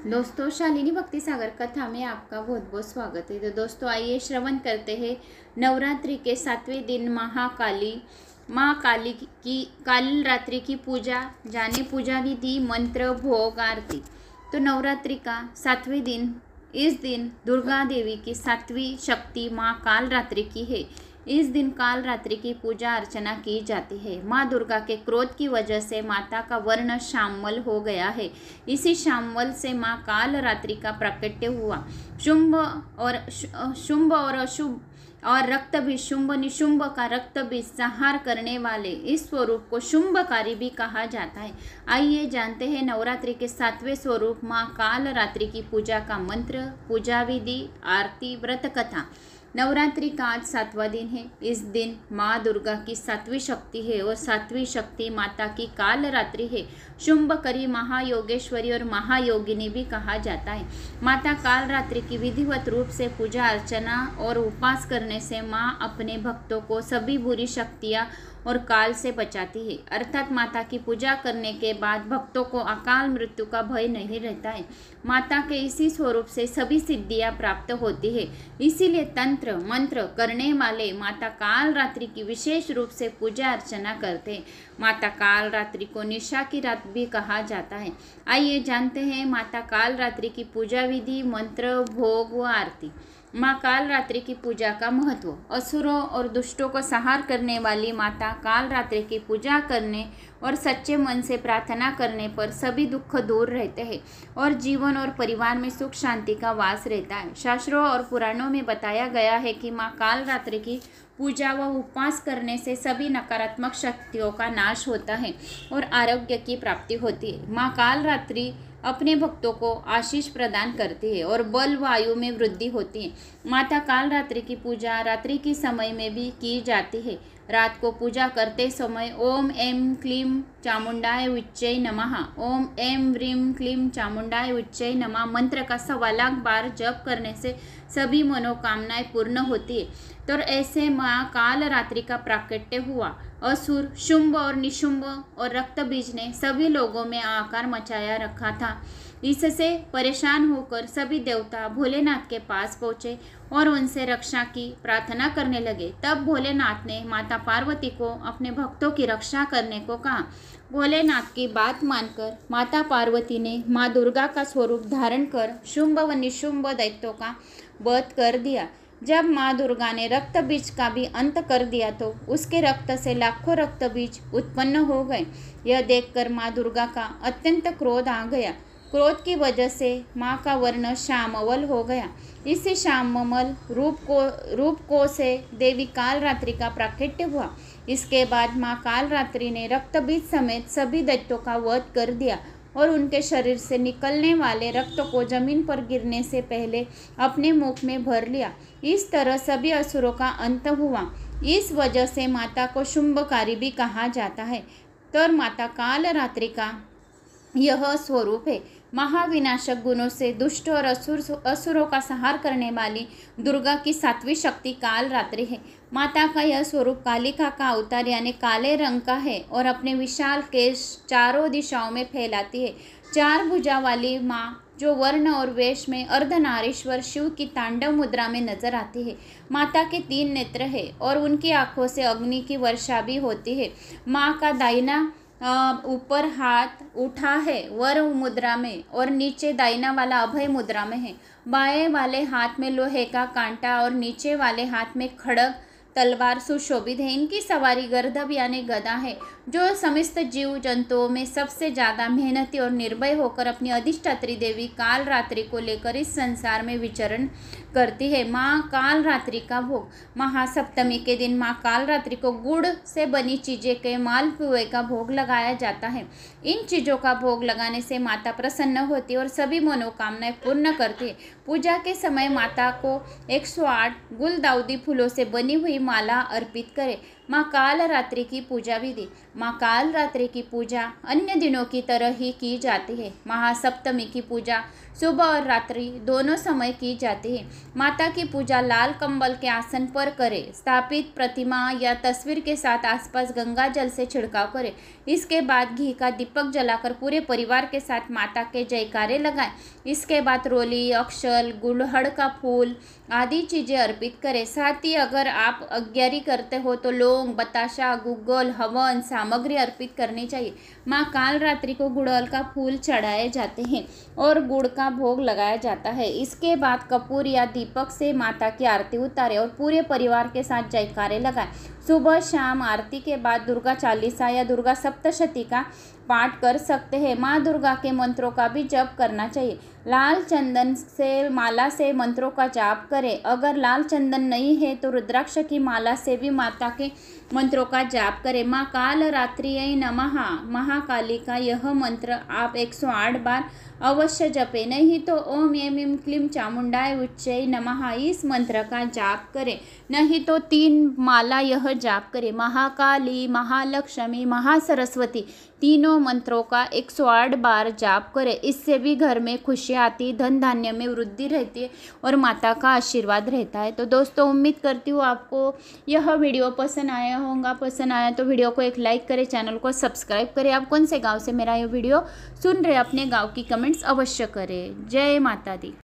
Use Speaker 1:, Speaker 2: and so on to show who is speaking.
Speaker 1: दोस्तों, शालिनी भक्ति सागर कथा में आपका बहुत बहुत स्वागत है। तो दोस्तों, आइए श्रवण करते हैं नवरात्रि के 7वें दिन माँ काली की काल रात्रि की पूजा, जाने पूजा विधि, मंत्र, भोग, आरती। तो नवरात्रि का 7वें दिन, इस दिन दुर्गा देवी की 7वीं शक्ति माँ काल रात्रि की है। इस दिन काल रात्रि की पूजा अर्चना की जाती है। माँ दुर्गा के क्रोध की वजह से माता का वर्ण श्यामल हो गया है। इसी श्यामल से माँ काल रात्रि का प्राकट्य हुआ। शुंभ और अशुभ और रक्त बीज, शुंभ निशुंभ का रक्त बीज संहार करने वाले इस स्वरूप को शुंभकारी भी कहा जाता है। आइए जानते हैं नवरात्रि के 7वें स्वरूप माँ काल रात्रि की पूजा का मंत्र, पूजा विधि, आरती, व्रत कथा। नवरात्रि का आज 7वां दिन है। इस दिन माँ दुर्गा की 7वीं शक्ति है और 7वीं शक्ति माता की काल रात्रि है। शुंभकरी, महायोगेश्वरी और महायोगिनी भी कहा जाता है। माता काल रात्रि की विधिवत रूप से पूजा अर्चना और उपवास करने से माँ अपने भक्तों को सभी बुरी शक्तियाँ और काल से बचाती है। अर्थात माता की पूजा करने के बाद भक्तों को अकाल मृत्यु का भय नहीं रहता है। माता के इसी स्वरूप से सभी सिद्धियां प्राप्त होती है। इसीलिए तंत्र मंत्र करने वाले माता काल रात्रि की विशेष रूप से पूजा अर्चना करते हैं। माता काल रात्रि को निशा की रात भी कहा जाता है। आइए जानते हैं माता काल रात्रि की पूजा विधि, मंत्र, भोग व आरती। माँ काल रात्रि की पूजा का महत्व। असुरों और दुष्टों को संहार करने वाली माता काल रात्रि की पूजा करने और सच्चे मन से प्रार्थना करने पर सभी दुख दूर रहते हैं और जीवन और परिवार में सुख शांति का वास रहता है। शास्त्रों और पुराणों में बताया गया है कि माँ काल रात्रि की पूजा व उपवास करने से सभी नकारात्मक शक्तियों का नाश होता है और आरोग्य की प्राप्ति होती है। माँ काल रात्रि अपने भक्तों को आशीष प्रदान करती है और बल वायु में वृद्धि होती है। माता काल रात्रि की पूजा रात्रि के समय में भी की जाती है। रात को पूजा करते समय ओम ऐं क्लीं चामुंडाय विच्चै नमः, ओम ऐं व्रीं क्लीं चामुंडाय विच्चै नमः मंत्र का 1.25 लाख बार जप करने से सभी मनोकामनाएं पूर्ण होती है। तो ऐसे माँ काल रात्रि का प्राकट्य हुआ। असुर, शुंभ और निशुंभ और रक्त बीज ने सभी लोगों में आकार मचाया रखा था। इससे परेशान होकर सभी देवता भोलेनाथ के पास पहुँचे और उनसे रक्षा की प्रार्थना करने लगे। तब भोलेनाथ ने माता पार्वती को अपने भक्तों की रक्षा करने को कहा। भोलेनाथ की बात मानकर माता पार्वती ने माँ दुर्गा का स्वरूप धारण कर शुंभ व निशुंभ दैत्यों का वध कर दिया। जब माँ दुर्गा ने रक्त बीज का भी अंत कर दिया तो उसके रक्त से लाखों रक्त बीज उत्पन्न हो गए। यह देखकर माँ दुर्गा का अत्यंत क्रोध आ गया। क्रोध की वजह से माँ का वर्ण श्यामवल हो गया। इसी श्याममल रूप को से देवी काल रात्रि का प्राकट्य हुआ। इसके बाद माँ काल रात्रि ने रक्त बीज समेत सभी दैत्यों का वध कर दिया और उनके शरीर से निकलने वाले रक्त को जमीन पर गिरने से पहले अपने मुख में भर लिया। इस तरह सभी असुरों का अंत हुआ। इस वजह से माता को शुंभकारी भी कहा जाता है। तो माता काल रात्रि का यह स्वरूप है। महाविनाशक गुणों से दुष्ट और असुरों का संहार करने वाली दुर्गा की 7वीं शक्ति काल रात्रि है। माता का यह स्वरूप कालिका का अवतार यानी काले रंग का है और अपने विशाल केश चारों दिशाओं में फैलाती है। 4 भुजा वाली माँ जो वर्ण और वेश में अर्धनारीश्वर शिव की तांडव मुद्रा में नजर आती है। माता के 3 नेत्र है और उनकी आंखों से अग्नि की वर्षा भी होती है। माँ का दाहिना ऊपर हाथ उठा है वर मुद्रा में और नीचे दाहिना वाला अभय मुद्रा में है। बाएं वाले हाथ में लोहे का कांटा और नीचे वाले हाथ में खड़ग तलवार सुशोभित है। इनकी सवारी गर्दभ यानी गदा है जो समस्त जीव जंतुओं में सबसे ज़्यादा मेहनती और निर्भय होकर अपनी अधिष्ठात्री देवी काल रात्रि को लेकर इस संसार में विचरण करती है। माँ काल रात्रि का भोग। महासप्तमी के दिन माँ काल रात्रि को गुड़ से बनी चीज़ें के मालपुए का भोग लगाया जाता है। इन चीज़ों का भोग लगाने से माता प्रसन्न होती है और सभी मनोकामनाएं पूर्ण करती है। पूजा के समय माता को 108 गुलदाउदी फूलों से बनी हुई माला अर्पित करें। माँ काल रात्रि की पूजा विधि। माँ काल रात्रि की पूजा अन्य दिनों की तरह ही की जाती है। महासप्तमी की पूजा सुबह और रात्रि दोनों समय की जाती है। माता की पूजा लाल कंबल के आसन पर करें। स्थापित प्रतिमा या तस्वीर के साथ आसपास गंगा जल से छिड़काव करें। इसके बाद घी का दीपक जलाकर पूरे परिवार के साथ माता के जयकारे लगाएं। इसके बाद रोली, अक्षल, गुड़हल का फूल आदि चीज़ें अर्पित करें। साथ ही अगर आप अग्यारी करते हो तो लौंग, बताशा, गुग्गल, हवन सामग्री अर्पित करनी चाहिए। माँ काल रात्रि को गुड़हल का फूल चढ़ाए जाते हैं और गुड़ का भोग लगाया जाता है। इसके बाद कपूर या दीपक से माता की आरती उतारें और पूरे परिवार के साथ जयकारे लगाएं। सुबह शाम आरती के बाद दुर्गा चालीसा या दुर्गा सप्तशती का पाठ कर सकते हैं। माँ दुर्गा के मंत्रों का भी जप करना चाहिए। लाल चंदन से माला से मंत्रों का जाप करें। अगर लाल चंदन नहीं है तो रुद्राक्ष की माला से भी माता के मंत्रों का जाप करें। माँ काल रात्रियै नमः महाकाली का यह मंत्र आप 108 बार अवश्य जपे, नहीं तो ओम ऐं क्लीं चामुंडाय उच्चै नमः इस मंत्र का जाप करें, नहीं तो 3 माला यह जाप करें। महाकाली, महालक्ष्मी, महासरस्वती तीनों मंत्रों का 108 बार जाप करें। इससे भी घर में खुशियाँ आती, धन धान्य में वृद्धि रहती है और माता का आशीर्वाद रहता है। तो दोस्तों उम्मीद करती हूँ आपको यह वीडियो पसंद आया होगा। पसंद आया तो वीडियो को एक लाइक करें, चैनल को सब्सक्राइब करें। आप कौन से गाँव से मेरा यह वीडियो सुन रहे हैं अपने गाँव की कमेंट्स अवश्य करें। जय माता दी।